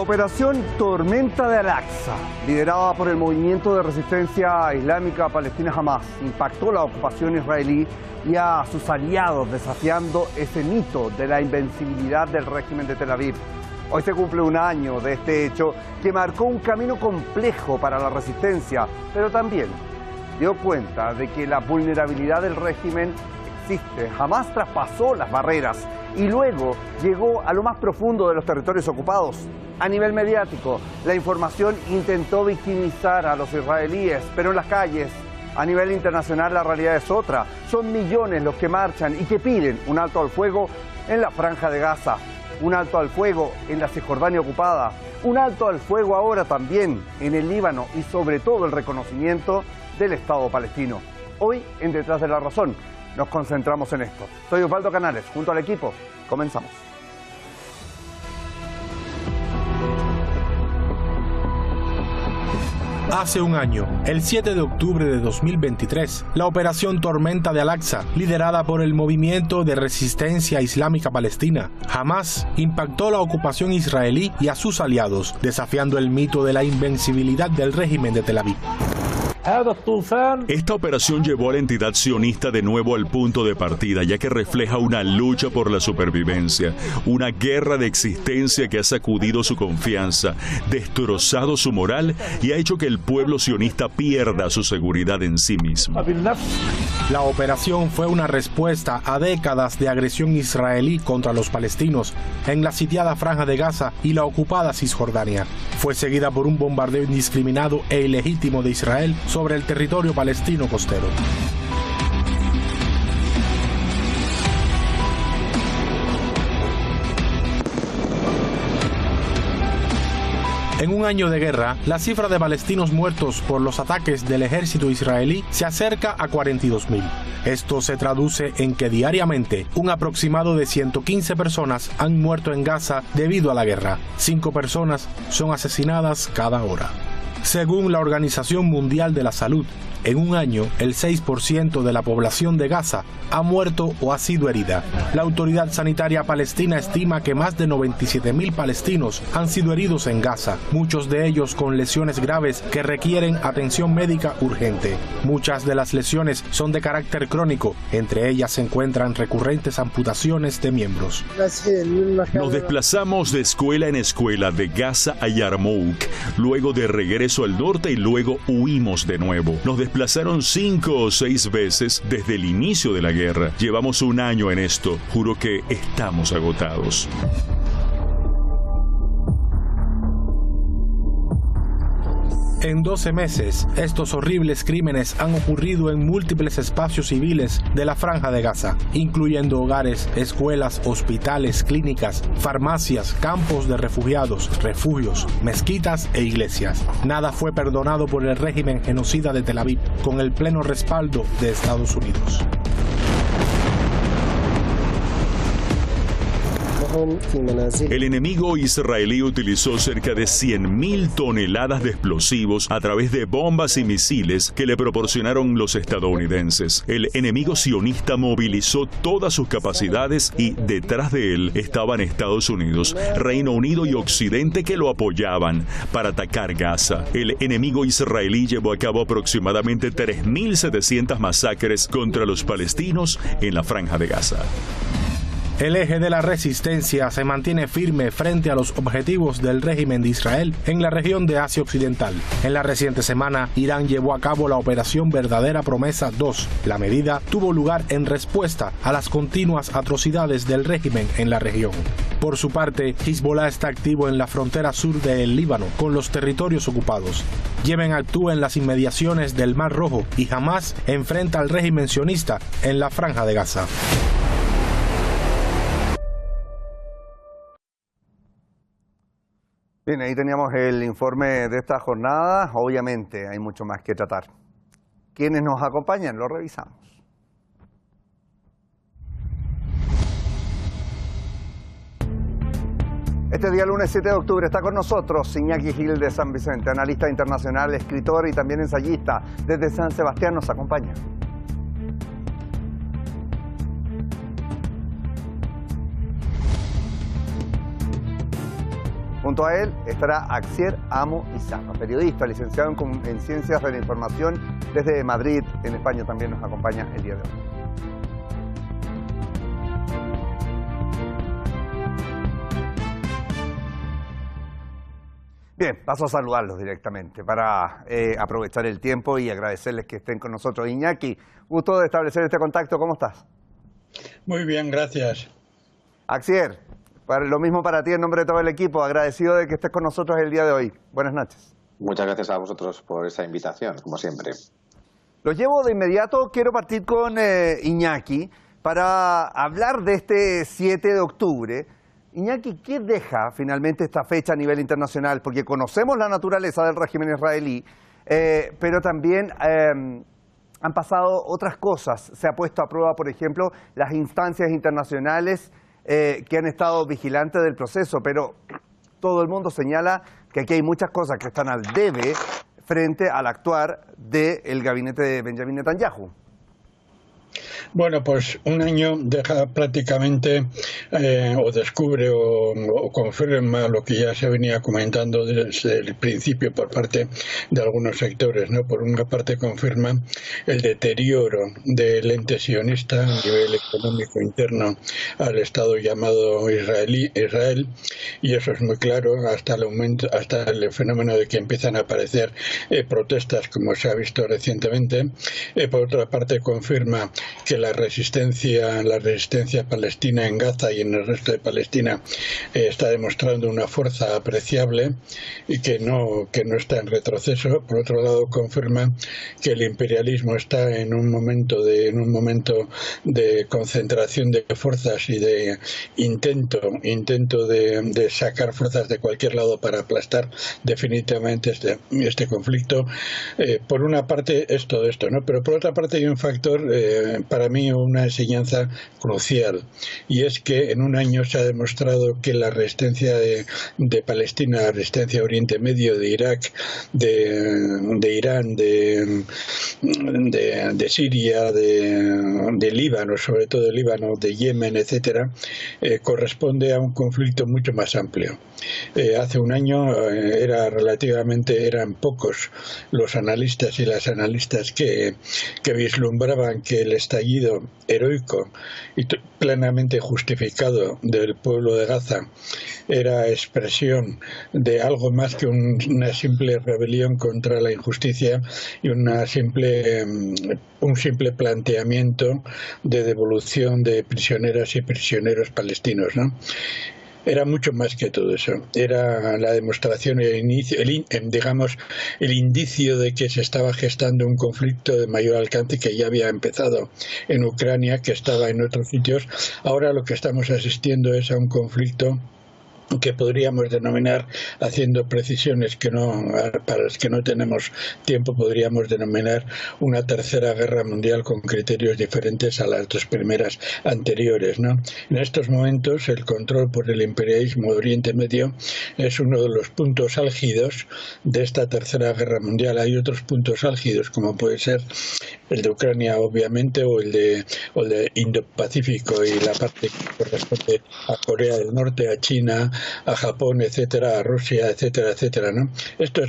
operación Tormenta de Al-Aqsa, liderada por el movimiento de resistencia islámica palestina Hamas, impactó la ocupación israelí y a sus aliados, desafiando ese mito de la invencibilidad del régimen de Tel Aviv. Hoy se cumple un año de este hecho que marcó un camino complejo para la resistencia, pero también dio cuenta de que la vulnerabilidad del régimen existe. Hamas traspasó las barreras y luego llegó a lo más profundo de los territorios ocupados. A nivel mediático, la información intentó victimizar a los israelíes, pero en las calles, a nivel internacional, la realidad es otra. Son millones los que marchan y que piden un alto al fuego en la Franja de Gaza, un alto al fuego en la Cisjordania ocupada, un alto al fuego ahora también en el Líbano y sobre todo el reconocimiento del Estado palestino. Hoy, en Detrás de la Razón, nos concentramos en esto. Soy Osvaldo Canales, junto al equipo, comenzamos. Hace un año, el 7 de octubre de 2023, la operación Tormenta de Al-Aqsa, liderada por el movimiento de resistencia islámica palestina, Hamas, impactó la ocupación israelí y a sus aliados, desafiando el mito de la invencibilidad del régimen de Tel Aviv. Esta operación llevó a la entidad sionista de nuevo al punto de partida, ya que refleja una lucha por la supervivencia, una guerra de existencia que ha sacudido su confianza, destrozado su moral y ha hecho que el pueblo sionista pierda su seguridad en sí mismo. La operación fue una respuesta a décadas de agresión israelí contra los palestinos en la sitiada Franja de Gaza y la ocupada Cisjordania. Fue seguida por un bombardeo indiscriminado e ilegítimo de Israel sobre el territorio palestino costero. En un año de guerra, la cifra de palestinos muertos por los ataques del ejército israelí se acerca a 42.000. Esto se traduce en que diariamente un aproximado de 115 personas han muerto en Gaza debido a la guerra. 5 personas son asesinadas cada hora. Según la Organización Mundial de la Salud, en un año, el 6% de la población de Gaza ha muerto o ha sido herida. La autoridad sanitaria palestina estima que más de 97.000 palestinos han sido heridos en Gaza, muchos de ellos con lesiones graves que requieren atención médica urgente. Muchas de las lesiones son de carácter crónico, entre ellas se encuentran recurrentes amputaciones de miembros. Nos desplazamos de escuela en escuela, de Gaza a Yarmouk, luego de regreso al norte y luego huimos de nuevo. Nos desplazaron 5 o 6 veces desde el inicio de la guerra. Llevamos un año en esto. Juro que estamos agotados. En 12 meses, estos horribles crímenes han ocurrido en múltiples espacios civiles de la Franja de Gaza, incluyendo hogares, escuelas, hospitales, clínicas, farmacias, campos de refugiados, refugios, mezquitas e iglesias. Nada fue perdonado por el régimen genocida de Tel Aviv, con el pleno respaldo de Estados Unidos. El enemigo israelí utilizó cerca de 100.000 toneladas de explosivos a través de bombas y misiles que le proporcionaron los estadounidenses. El enemigo sionista movilizó todas sus capacidades y detrás de él estaban Estados Unidos, Reino Unido y Occidente que lo apoyaban para atacar Gaza. El enemigo israelí llevó a cabo aproximadamente 3.700 masacres contra los palestinos en la Franja de Gaza. El eje de la resistencia se mantiene firme frente a los objetivos del régimen de Israel en la región de Asia Occidental. En la reciente semana, Irán llevó a cabo la Operación Verdadera Promesa 2. La medida tuvo lugar en respuesta a las continuas atrocidades del régimen en la región. Por su parte, Hezbollah está activo en la frontera sur del Líbano con los territorios ocupados. Yemen actúa en las inmediaciones del Mar Rojo y Hamas enfrenta al régimen sionista en la Franja de Gaza. Bien, ahí teníamos el informe de esta jornada. Obviamente hay mucho más que tratar. ¿Quiénes nos acompañan? Lo revisamos. Este día, lunes 7 de octubre, está con nosotros Iñaki Gil de San Vicente, analista internacional, escritor y también ensayista. Desde San Sebastián nos acompaña. Junto a él estará Axier Amo Izarra, periodista, licenciado en Ciencias de la Información desde Madrid, en España. También nos acompaña el día de hoy. Bien, paso a saludarlos directamente para aprovechar el tiempo y agradecerles que estén con nosotros. Iñaki, gusto de establecer este contacto. ¿Cómo estás? Muy bien, gracias. Axier, lo mismo para ti en nombre de todo el equipo. Agradecido de que estés con nosotros el día de hoy. Buenas noches. Muchas gracias a vosotros por esta invitación, como siempre. Los llevo de inmediato. Quiero partir con Iñaki para hablar de este 7 de octubre. Iñaki, ¿qué deja finalmente esta fecha a nivel internacional? Porque conocemos la naturaleza del régimen israelí, pero también han pasado otras cosas. Se ha puesto a prueba, por ejemplo, las instancias internacionales que han estado vigilantes del proceso, pero todo el mundo señala que aquí hay muchas cosas que están al debe frente al actuar del gabinete de Benjamin Netanyahu. Bueno, pues un año deja prácticamente o descubre o confirma lo que ya se venía comentando desde el principio por parte de algunos sectores, ¿no? Por una parte confirma el deterioro del ente sionista a nivel económico interno al Estado llamado Israel, y eso es muy claro hasta el aumento, hasta el fenómeno de que empiezan a aparecer protestas, como se ha visto recientemente. Por otra parte confirma que la resistencia palestina en Gaza y en el resto de Palestina está demostrando una fuerza apreciable y que no está en retroceso. Por otro lado, confirma que el imperialismo está en un momento de concentración de fuerzas y de intento de sacar fuerzas de cualquier lado para aplastar definitivamente este conflicto. Por una parte es todo esto, ¿no? Pero por otra parte hay un factor para mí una enseñanza crucial, y es que en un año se ha demostrado que la resistencia de Palestina, la resistencia de Oriente Medio, de Irak, de Irán, de Siria, de Líbano, sobre todo de Líbano, de Yemen, etcétera, corresponde a un conflicto mucho más amplio. Hace un año eran pocos los analistas y las analistas que vislumbraban que el estallido heroico y plenamente justificado del pueblo de Gaza era expresión de algo más que una simple rebelión contra la injusticia y un simple planteamiento de devolución de prisioneras y prisioneros palestinos, ¿no? Era mucho más que todo eso. Era la demostración, el indicio de que se estaba gestando un conflicto de mayor alcance que ya había empezado en Ucrania, que estaba en otros sitios. Ahora lo que estamos asistiendo es a un conflicto que podríamos denominar, haciendo precisiones para las que no tenemos tiempo, podríamos denominar una tercera guerra mundial con criterios diferentes a las dos primeras anteriores, ¿no? En estos momentos el control por el imperialismo de Oriente Medio es uno de los puntos álgidos de esta tercera guerra mundial. Hay otros puntos álgidos, como puede ser el de Ucrania, obviamente, o el de Indo-Pacífico y la parte que corresponde a Corea del Norte, a China, a Japón, etcétera, a Rusia, etcétera, etcétera, ¿no? Esta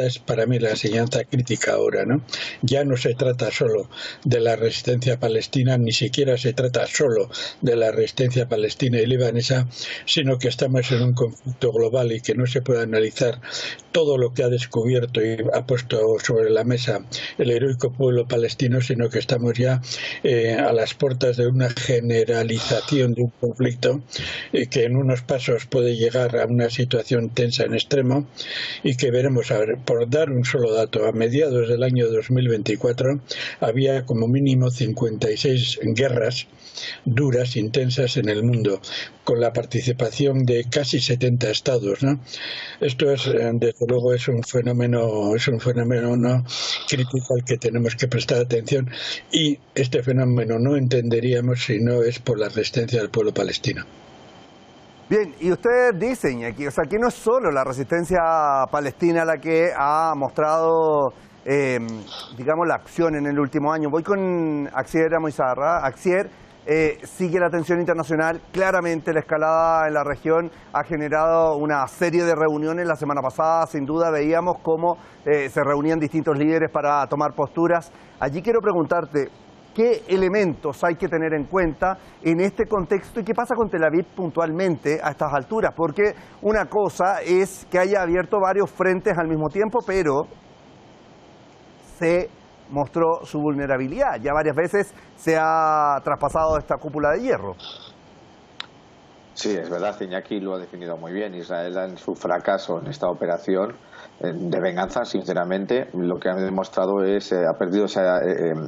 es para mí la enseñanza crítica ahora, ¿no? Ya no se trata solo de la resistencia palestina, ni siquiera se trata solo de la resistencia palestina y libanesa, sino que estamos en un conflicto global y que no se puede analizar todo lo que ha descubierto y ha puesto sobre la mesa el heroico pueblo palestino, sino que estamos ya a las puertas de una generalización de un conflicto que en unos pasos puede llegar a una situación tensa en extremo y que veremos. A ver, por dar un solo dato, a mediados del año 2024 había como mínimo 56 guerras duras, intensas en el mundo, con la participación de casi 70 estados, ¿no? Esto es, desde luego, es un fenómeno ¿no? crítico al que tenemos que prestar atención, y este fenómeno no entenderíamos si no es por la resistencia del pueblo palestino. Bien, y ustedes dicen aquí, o sea, que no es solo la resistencia palestina la que ha mostrado, digamos, la acción en el último año. Voy con Axier Amo Izarra. Axier, sigue la tensión internacional. Claramente la escalada en la región ha generado una serie de reuniones. La semana pasada, sin duda, veíamos cómo se reunían distintos líderes para tomar posturas. Allí quiero preguntarte, ¿qué elementos hay que tener en cuenta en este contexto y qué pasa con Tel Aviv puntualmente a estas alturas? Porque una cosa es que haya abierto varios frentes al mismo tiempo, pero se mostró su vulnerabilidad. Ya varias veces se ha traspasado esta cúpula de hierro. Sí, es verdad, Iñaki lo ha definido muy bien. Israel, en su fracaso en esta operación de venganza, sinceramente, lo que ha demostrado es ha perdido esa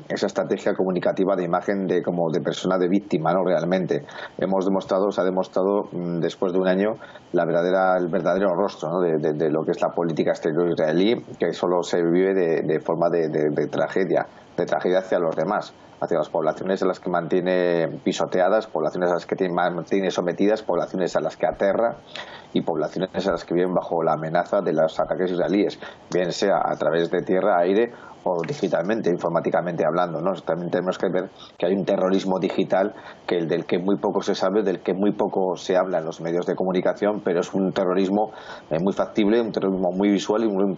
estrategia comunicativa de imagen como de persona de víctima, ¿no? Realmente se ha demostrado después de un año el verdadero rostro, ¿no? de lo que es la política exterior israelí, que solo se vive de forma de tragedia hacia los demás, hacia las poblaciones a las que mantiene pisoteadas, poblaciones a las que mantiene sometidas, poblaciones a las que aterra y poblaciones a las que viven bajo la amenaza de los ataques israelíes, bien sea a través de tierra, aire o digitalmente, informáticamente hablando, ¿no? También tenemos que ver que hay un terrorismo digital del que muy poco se sabe, del que muy poco se habla en los medios de comunicación, pero es un terrorismo muy factible, un terrorismo muy visual y un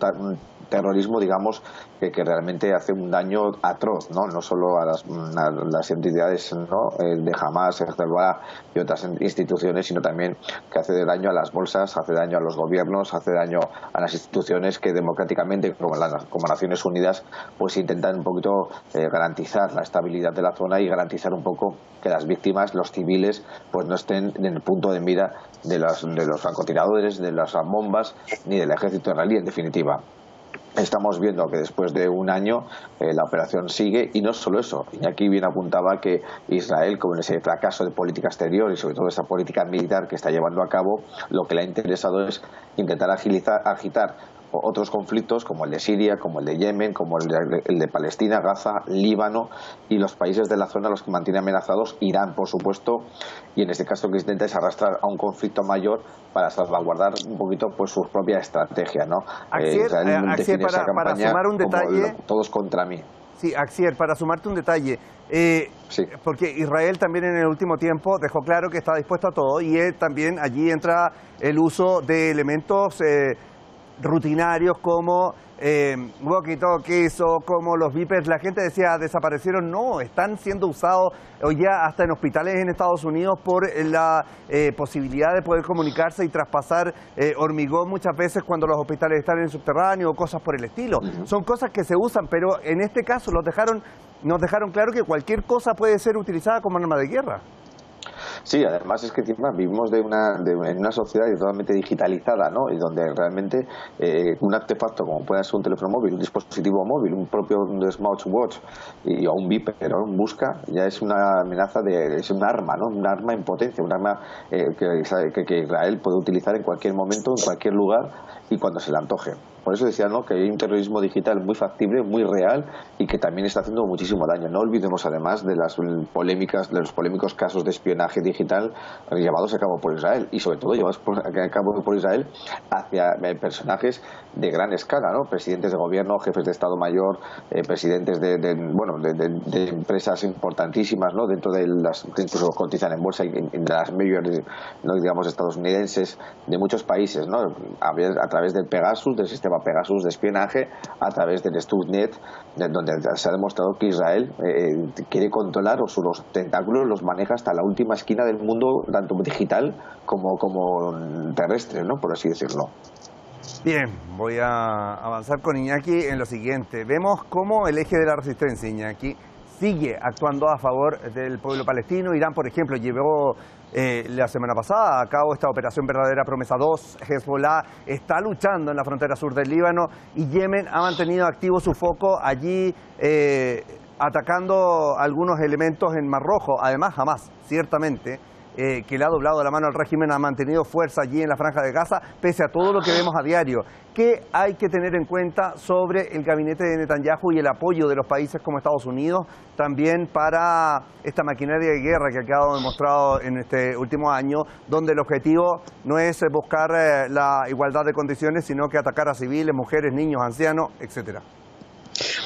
terrorismo, digamos, que realmente hace un daño atroz, no solo a las entidades, ¿no? de Hamas, Hezbollah y otras instituciones, sino también que hace daño a las bolsas, hace daño a los gobiernos, hace daño a las instituciones que democráticamente, como Naciones Unidas, pues intentan un poquito garantizar la estabilidad de la zona y garantizar un poco que las víctimas, los civiles, pues no estén en el punto de mira de los francotiradores, de las bombas, ni del ejército israelí, en definitiva. Estamos viendo que después de un año la operación sigue, y no solo eso. Iñaki bien apuntaba que Israel, con ese fracaso de política exterior y sobre todo esa política militar que está llevando a cabo, lo que le ha interesado es intentar agitar otros conflictos como el de Siria, como el de Yemen, como el de Palestina, Gaza, Líbano y los países de la zona a los que mantiene amenazados, Irán, por supuesto, y en este caso lo que intenta es arrastrar a un conflicto mayor para salvaguardar un poquito pues su propia estrategia, ¿no? Axier, para sumar un detalle, todos contra mí. Sí, Axier, para sumarte un detalle, sí. Porque Israel también en el último tiempo dejó claro que está dispuesto a todo, y también allí entra el uso de elementos rutinarios como walkie-talkies o como los beepers. La gente decía desaparecieron, no, están siendo usados hoy ya hasta en hospitales en Estados Unidos por la posibilidad de poder comunicarse y traspasar hormigón muchas veces cuando los hospitales están en subterráneo o cosas por el estilo. Son cosas que se usan, pero en este caso nos dejaron claro que cualquier cosa puede ser utilizada como arma de guerra. Sí, además es que vivimos en una sociedad totalmente digitalizada, ¿no? Y donde realmente un artefacto como puede ser un teléfono móvil, un dispositivo móvil, un propio smartwatch o un beeper o un busca, ya es una amenaza, es un arma, ¿no? Un arma en potencia, un arma que Israel puede utilizar en cualquier momento, en cualquier lugar y cuando se le antoje. Por eso decía, ¿no?, que hay un terrorismo digital muy factible, muy real y que también está haciendo muchísimo daño. No olvidemos además de los polémicos casos de espionaje digital llevados a cabo por Israel y sobre todo llevados a cabo por Israel hacia personajes de gran escala, ¿no? Presidentes de gobierno, jefes de Estado Mayor, presidentes de empresas importantísimas, ¿no?, dentro de las que incluso cotizan en bolsa y en las mayores, ¿no?, digamos, estadounidenses, de muchos países, ¿no?, a través del Pegasus, del sistema Pegasus de espionaje, a través del Stuxnet, donde se ha demostrado que Israel quiere controlar o los tentáculos los maneja hasta la última esquina del mundo, tanto digital como terrestre, ¿no?, por así decirlo. Bien, voy a avanzar con Iñaki en lo siguiente. Vemos cómo el eje de la resistencia, Iñaki, sigue actuando a favor del pueblo palestino. Irán, por ejemplo, llevó la semana pasada a cabo esta operación Verdadera Promesa 2. Hezbollah está luchando en la frontera sur del Líbano y Yemen ha mantenido activo su foco allí, atacando algunos elementos en Mar Rojo. Además, Hamas, ciertamente, que le ha doblado la mano al régimen, ha mantenido fuerza allí en la Franja de Gaza, pese a todo lo que vemos a diario. ¿Qué hay que tener en cuenta sobre el gabinete de Netanyahu y el apoyo de los países como Estados Unidos también para esta maquinaria de guerra que ha quedado demostrado en este último año, donde el objetivo no es buscar la igualdad de condiciones, sino que atacar a civiles, mujeres, niños, ancianos, etcétera?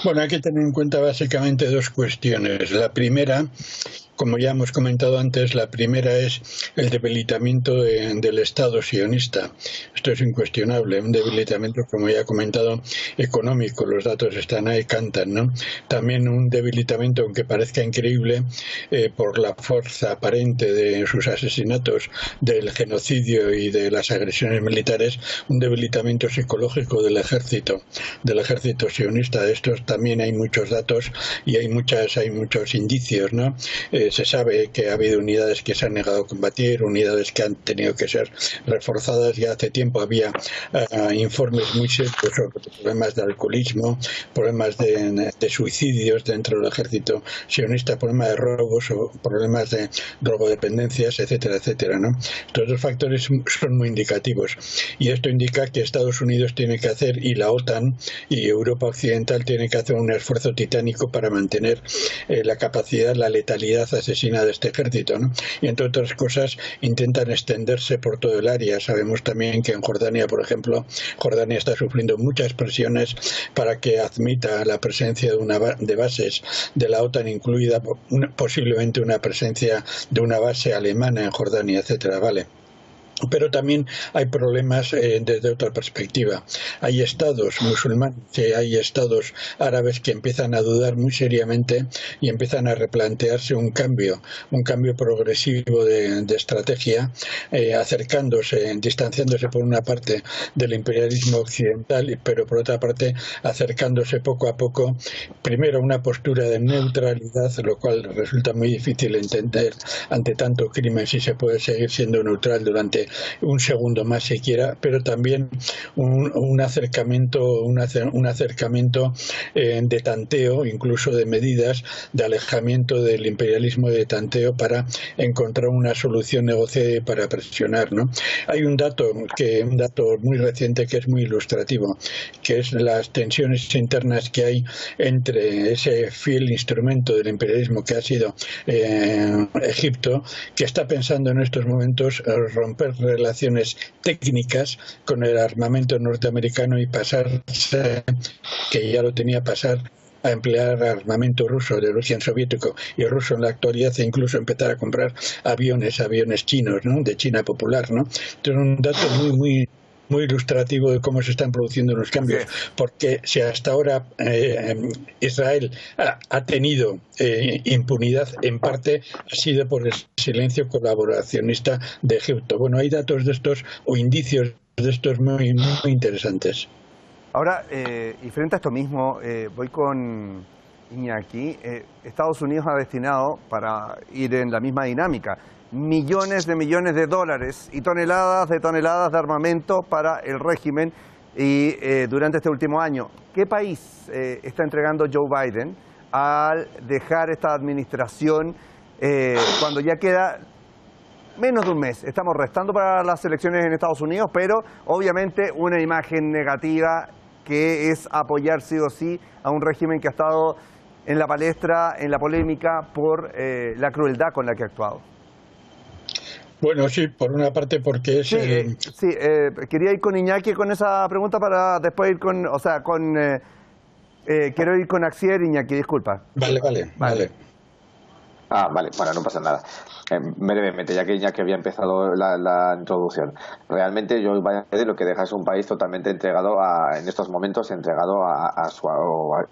Bueno, hay que tener en cuenta básicamente dos cuestiones. La primera, como ya hemos comentado antes, la primera es el debilitamiento del Estado sionista. Esto es incuestionable, un debilitamiento, como ya he comentado, económico. Los datos están ahí, cantan, ¿no? También un debilitamiento, aunque parezca increíble, por la fuerza aparente de sus asesinatos, del genocidio y de las agresiones militares, un debilitamiento psicológico del ejército sionista. De estos también hay muchos datos y hay muchos indicios, ¿no? Se sabe que ha habido unidades que se han negado a combatir, unidades que han tenido que ser reforzadas. Ya hace tiempo había informes muy serios sobre problemas de alcoholismo, problemas de suicidios dentro del ejército sionista, problemas de robos o problemas de drogodependencias, etcétera, etcétera, ¿no? Estos dos factores son muy indicativos, y esto indica que Estados Unidos tiene que hacer, y la OTAN y Europa Occidental tiene que hacer un esfuerzo titánico para mantener la capacidad, la letalidad asesina de este ejército, ¿no? Y entre otras cosas intentan extenderse por todo el área. Sabemos también que en Jordania, por ejemplo, Jordania está sufriendo muchas presiones para que admita la presencia de bases de la OTAN, incluida posiblemente una presencia de una base alemana en Jordania, etcétera, ¿vale? Pero también hay problemas desde otra perspectiva. Hay estados musulmanes, hay estados árabes que empiezan a dudar muy seriamente y empiezan a replantearse un cambio progresivo de estrategia, acercándose, distanciándose por una parte del imperialismo occidental, pero por otra parte acercándose poco a poco, primero a una postura de neutralidad, lo cual resulta muy difícil entender ante tanto crimen si se puede seguir siendo neutral durante un segundo más siquiera, pero también un acercamiento de tanteo, incluso de medidas de alejamiento del imperialismo, de tanteo, para encontrar una solución negociada para presionar, ¿no? Hay un dato muy reciente que es muy ilustrativo, que es las tensiones internas que hay entre ese fiel instrumento del imperialismo que ha sido Egipto, que está pensando en estos momentos romper relaciones técnicas con el armamento norteamericano y pasarse, que ya lo tenía, pasar a emplear armamento ruso de origen soviético y ruso en la actualidad, e incluso empezar a comprar aviones chinos, ¿no? De China popular, ¿no? Entonces, un dato muy ilustrativo de cómo se están produciendo los cambios, porque si hasta ahora Israel ha tenido impunidad, en parte ha sido por el silencio colaboracionista de Egipto. Bueno, hay datos de estos o indicios de estos muy interesantes. Ahora, y frente a esto mismo, voy con Iñaki. Estados Unidos ha destinado, para ir en la misma dinámica, millones de dólares y toneladas de armamento para el régimen y durante este último año. ¿Qué país está entregando Joe Biden al dejar esta administración cuando ya queda menos de un mes? Estamos restando para las elecciones en Estados Unidos, pero obviamente una imagen negativa que es apoyar sí o sí a un régimen que ha estado en la palestra, en la polémica por la crueldad con la que ha actuado. Bueno, sí, por una parte porque es... quería ir con Iñaki con esa pregunta para después ir con... quiero ir con Axier, Iñaki, disculpa. Vale. Vale, bueno, no pasa nada. Brevemente, ya que había empezado la introducción, realmente Joe Biden lo que deja es un país totalmente entregado en estos momentos a su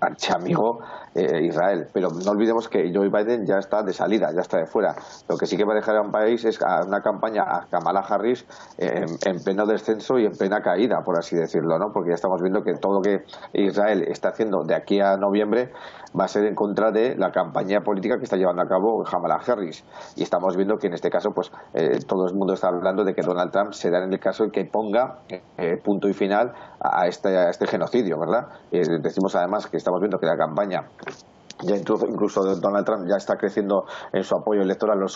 archiamigo Israel. Pero no olvidemos que Joe Biden ya está de salida, ya está de fuera. Lo que sí que va a dejar a un país es a una campaña a Kamala Harris en pleno descenso y en plena caída, por así decirlo, ¿no? Porque ya estamos viendo que todo lo que Israel está haciendo de aquí a noviembre va a ser en contra de la campaña política que está llevando a cabo Kamala Harris. Y estamos viendo que en este caso pues todo el mundo está hablando de que Donald Trump será en el caso de que ponga punto y final a este genocidio, ¿verdad? Decimos además que estamos viendo que la campaña, ya incluso Donald Trump ya está creciendo en su apoyo electoral, en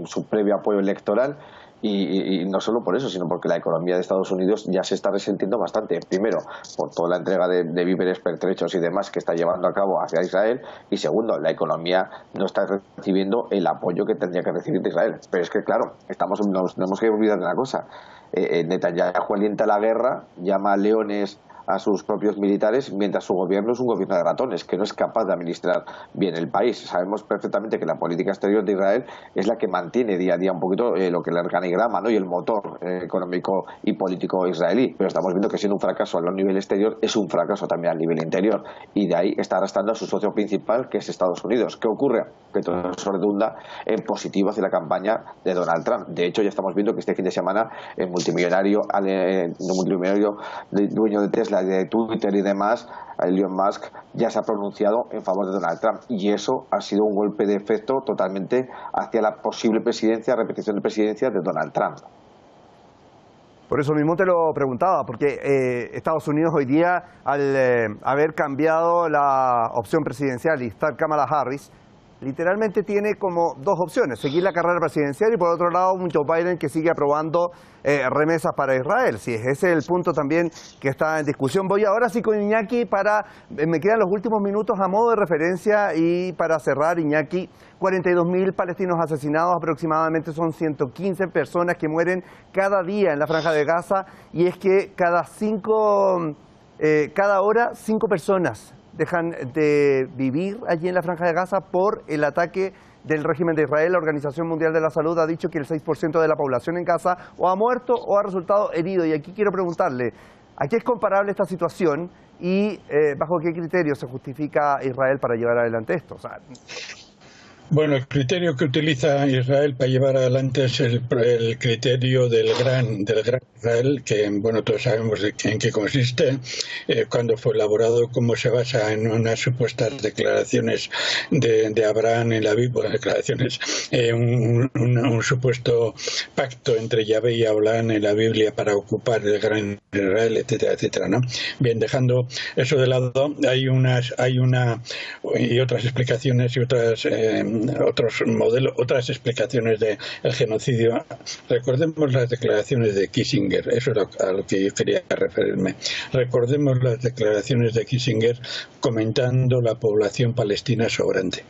su previo apoyo electoral. Y no solo por eso, sino porque la economía de Estados Unidos ya se está resintiendo bastante. Primero, por toda la entrega de víveres pertrechos y demás que está llevando a cabo hacia Israel. Y segundo, la economía no está recibiendo el apoyo que tendría que recibir de Israel. Pero es que, claro, nos tenemos que olvidar de una cosa. Netanyahu alienta la guerra, llama a leones a sus propios militares, mientras su gobierno es un gobierno de ratones, que no es capaz de administrar bien el país. Sabemos perfectamente que la política exterior de Israel es la que mantiene día a día un poquito lo que es el organigrama, ¿no?, y el motor económico y político israelí, pero estamos viendo que siendo un fracaso a nivel exterior, es un fracaso también a nivel interior, y de ahí está arrastrando a su socio principal, que es Estados Unidos. ¿Qué ocurre? Que todo eso redunda en positivo hacia la campaña de Donald Trump. De hecho, ya estamos viendo que este fin de semana el multimillonario dueño de Tesla, de Twitter y demás, Elon Musk, ya se ha pronunciado en favor de Donald Trump, y eso ha sido un golpe de efecto totalmente hacia la posible repetición de presidencia de Donald Trump. Por eso mismo te lo preguntaba, porque Estados Unidos hoy día, al haber cambiado la opción presidencial y estar Kamala Harris, literalmente tiene como dos opciones: seguir la carrera presidencial y por otro lado un Joe Biden que sigue aprobando remesas para Israel. Si ese es el punto también que está en discusión. Voy ahora sí con Iñaki me quedan los últimos minutos a modo de referencia y para cerrar, Iñaki, 42.000 palestinos asesinados, aproximadamente son 115 personas que mueren cada día en la Franja de Gaza, y es que cada hora 5 personas dejan de vivir allí en la Franja de Gaza por el ataque del régimen de Israel. La Organización Mundial de la Salud ha dicho que el 6% de la población en Gaza o ha muerto o ha resultado herido. Y aquí quiero preguntarle, ¿a qué es comparable esta situación y bajo qué criterio se justifica Israel para llevar adelante esto? O sea, bueno, el criterio que utiliza Israel para llevar adelante es el criterio del gran Israel, que bueno, todos sabemos en qué consiste, cuándo fue elaborado, cómo se basa en unas supuestas declaraciones de Abraham en la Biblia, declaraciones, un supuesto pacto entre Yahvé y Abraham en la Biblia para ocupar el gran Israel, etcétera, etcétera, ¿no? Bien, dejando eso de lado, hay otras explicaciones y otros modelos, otras explicaciones del genocidio. Recordemos las declaraciones de Kissinger, eso es a lo que yo quería referirme. Recordemos las declaraciones de Kissinger comentando la población palestina sobrante.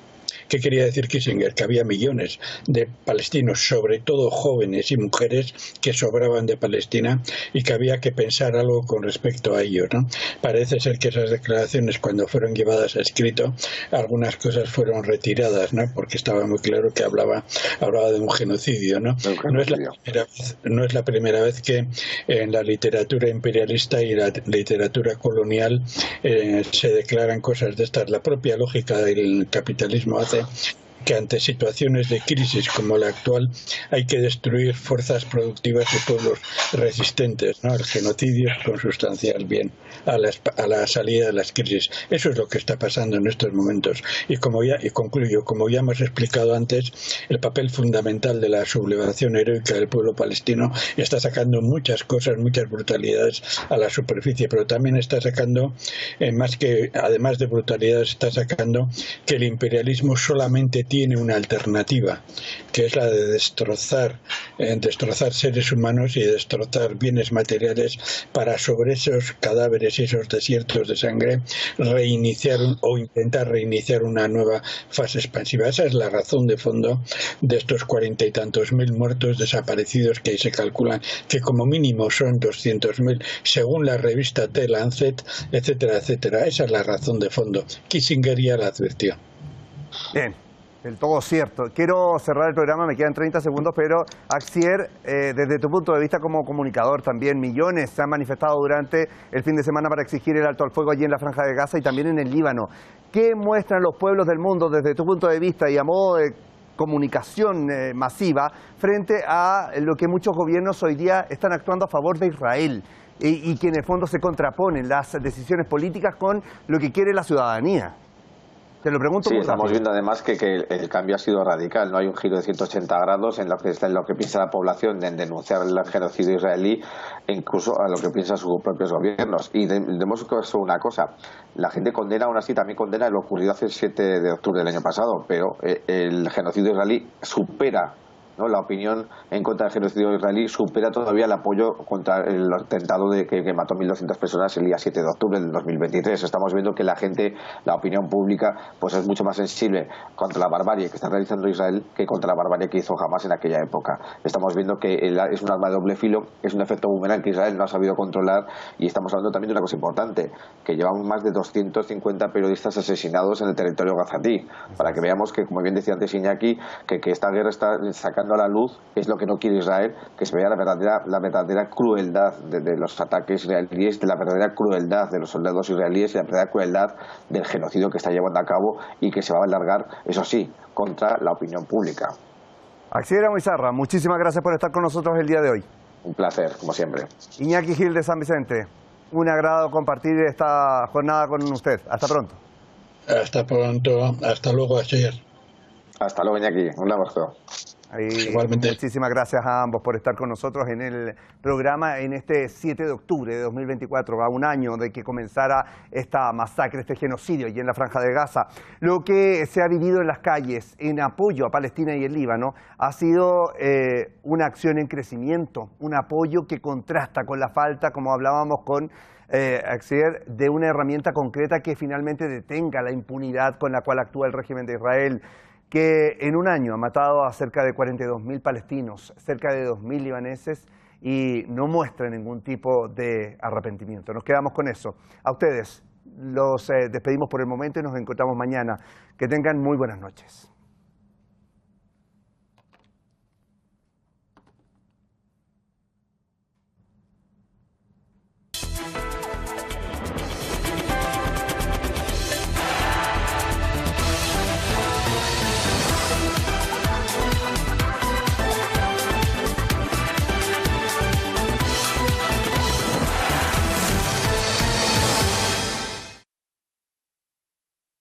¿Qué quería decir Kissinger? Que había millones de palestinos, sobre todo jóvenes y mujeres, que sobraban de Palestina y que había que pensar algo con respecto a ellos, ¿no? Parece ser que esas declaraciones, cuando fueron llevadas a escrito, algunas cosas fueron retiradas, ¿no? Porque estaba muy claro que hablaba de un genocidio, ¿no? No es la primera vez que en la literatura imperialista y la literatura colonial se declaran cosas de estas. La propia lógica del capitalismo hace que ante situaciones de crisis como la actual hay que destruir fuerzas productivas y pueblos resistentes, ¿no? El genocidio es consustancial bien a la salida de las crisis. Eso es lo que está pasando en estos momentos. Y concluyo, como ya hemos explicado antes, el papel fundamental de la sublevación heroica del pueblo palestino está sacando muchas cosas, muchas brutalidades a la superficie, pero también está sacando, además de brutalidades, está sacando que el imperialismo solamente tiene una alternativa, que es la de destrozar seres humanos y destrozar bienes materiales para sobre esos cadáveres y esos desiertos de sangre intentar reiniciar una nueva fase expansiva. Esa es la razón de fondo de estos 40 y tantos mil muertos desaparecidos, que se calculan que como mínimo son 200.000 según la revista The Lancet, etcétera, etcétera. Esa es la razón de fondo. Kissinger ya la advirtió. Bien. Del todo cierto. Quiero cerrar el programa, me quedan 30 segundos, pero Axier, desde tu punto de vista como comunicador también, millones se han manifestado durante el fin de semana para exigir el alto al fuego allí en la Franja de Gaza y también en el Líbano. ¿Qué muestran los pueblos del mundo desde tu punto de vista y a modo de comunicación masiva frente a lo que muchos gobiernos hoy día están actuando a favor de Israel y que en el fondo se contraponen las decisiones políticas con lo que quiere la ciudadanía? Te lo pregunto. Sí, estamos viendo además que el cambio ha sido radical. No hay un giro de 180 grados en lo que piensa la población en denunciar el genocidio israelí, e incluso a lo que piensan sus propios gobiernos. Y demos una cosa: la gente condena, aún así también condena lo ocurrido hace el 7 de octubre del año pasado, pero el genocidio israelí supera ¿no? La opinión en contra del genocidio israelí supera todavía el apoyo contra el atentado que mató 1.200 personas el día 7 de octubre del 2023. Estamos viendo que la gente, la opinión pública, pues es mucho más sensible contra la barbarie que está realizando Israel que contra la barbarie que hizo Hamás en aquella época. Estamos viendo que es un arma de doble filo, es un efecto boomerang que Israel no ha sabido controlar, y estamos hablando también de una cosa importante, que llevamos más de 250 periodistas asesinados en el territorio gazatí, para que veamos que, como bien decía antes Iñaki, que esta guerra está sacando a la luz, que es lo que no quiere Israel, que se vea la verdadera crueldad de los ataques israelíes, de la verdadera crueldad de los soldados israelíes y la verdadera crueldad del genocidio que está llevando a cabo y que se va a alargar, eso sí, contra la opinión pública. Axel Moizarra, muchísimas gracias por estar con nosotros el día de hoy. Un placer, como siempre. Iñaki Gil de San Vicente, un agrado compartir esta jornada con usted. Hasta pronto. Hasta pronto, hasta luego, Asier. Hasta luego, Iñaki. Un abrazo. Igualmente. Muchísimas gracias a ambos por estar con nosotros en el programa en este 7 de octubre de 2024, a un año de que comenzara esta masacre, este genocidio allí en la Franja de Gaza. Lo que se ha vivido en las calles en apoyo a Palestina y el Líbano ha sido una acción en crecimiento, un apoyo que contrasta con la falta, como hablábamos con Axel, de una herramienta concreta que finalmente detenga la impunidad con la cual actúa el régimen de Israel, que en un año ha matado a cerca de 42.000 palestinos, cerca de 2.000 libaneses, y no muestra ningún tipo de arrepentimiento. Nos quedamos con eso. A ustedes los despedimos por el momento y nos encontramos mañana. Que tengan muy buenas noches.